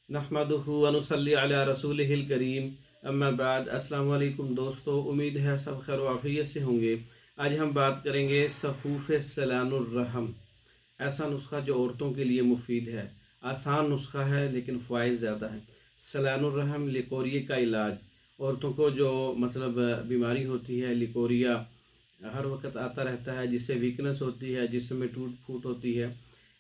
नहमदुहु व नुसल्ली अला रसूलिहिल करीम अम्मा बाद। अस्सलाम वालेकुम दोस्तों, उम्मीद है सब खैर व आफियत से होंगे। आज हम बात करेंगे सफ़ूफ़ सलानुर रहम। ऐसा नुस्खा जो औरतों के लिए मुफीद है, आसान नुस्खा है लेकिन फ़वाइद ज़्यादा है। सलानुर रहम लिकोरिया का इलाज। औरतों को जो बीमारी होती है लिकोरिया, हर वक्त आता रहता है, जिससे वीकनेस होती है, जिसमें टूट फूट होती है,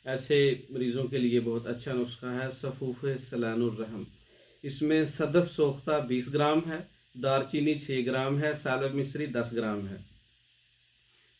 ऐसे मरीज़ों के लिए बहुत अच्छा नुस्खा है सफ़ूफ़ सलानुर रहम। इसमें सदफ़ सोख्ता 20 ग्राम है, दारचीनी 6 ग्राम है, सालब मिस्री 10 ग्राम है।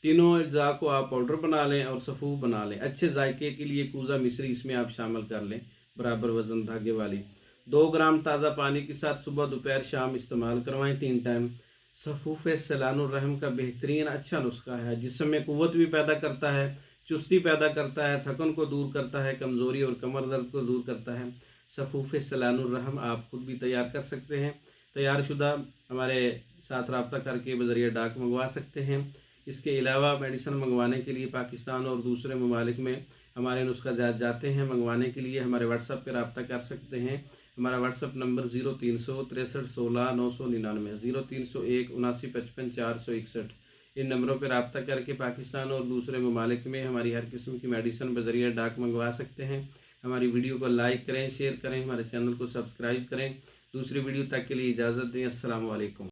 तीनों अज्जा को आप पाउडर बना लें और सफ़ूफ़ बना लें। अच्छे जायके के लिए कूज़ा मिस्री इसमें आप शामिल कर लें, बराबर वज़न धागे वाली। 2 ग्राम ताज़ा पानी के साथ सुबह दोपहर शाम इस्तेमाल करवाएं 3 टाइम। सफ़ूफ़ सलानुर रहम का बेहतरीन अच्छा नुस्खा है, जिसमें क़ुव्वत भी पैदा करता है, चुस्ती पैदा करता है, थकन को दूर करता है, कमज़ोरी और कमर दर्द को दूर करता है। सफ़ूफ़ सलानुर रहम आप ख़ुद भी तैयार कर सकते हैं। तैयार शुदा हमारे साथ रब्ता करके बज़रिया डाक मंगवा सकते हैं। इसके अलावा मेडिसिन मंगवाने के लिए पाकिस्तान और दूसरे ममालिक में हमारे नुस्खा जाते हैं। मंगवाने के लिए हमारे व्हाट्सएप पर रब्ता कर सकते हैं। हमारा व्हाट्सएप नंबर 0300 63 16 999 0301 79 55 461। इन नंबरों पर रब्ता करके पाकिस्तान और दूसरे ममालिक में हमारी हर किस्म की मेडिसिन बज़रिया डाक मंगवा सकते हैं। हमारी वीडियो को लाइक करें, शेयर करें, हमारे चैनल को सब्सक्राइब करें। दूसरी वीडियो तक के लिए इजाज़त दें। अस्सलाम वालेकुम।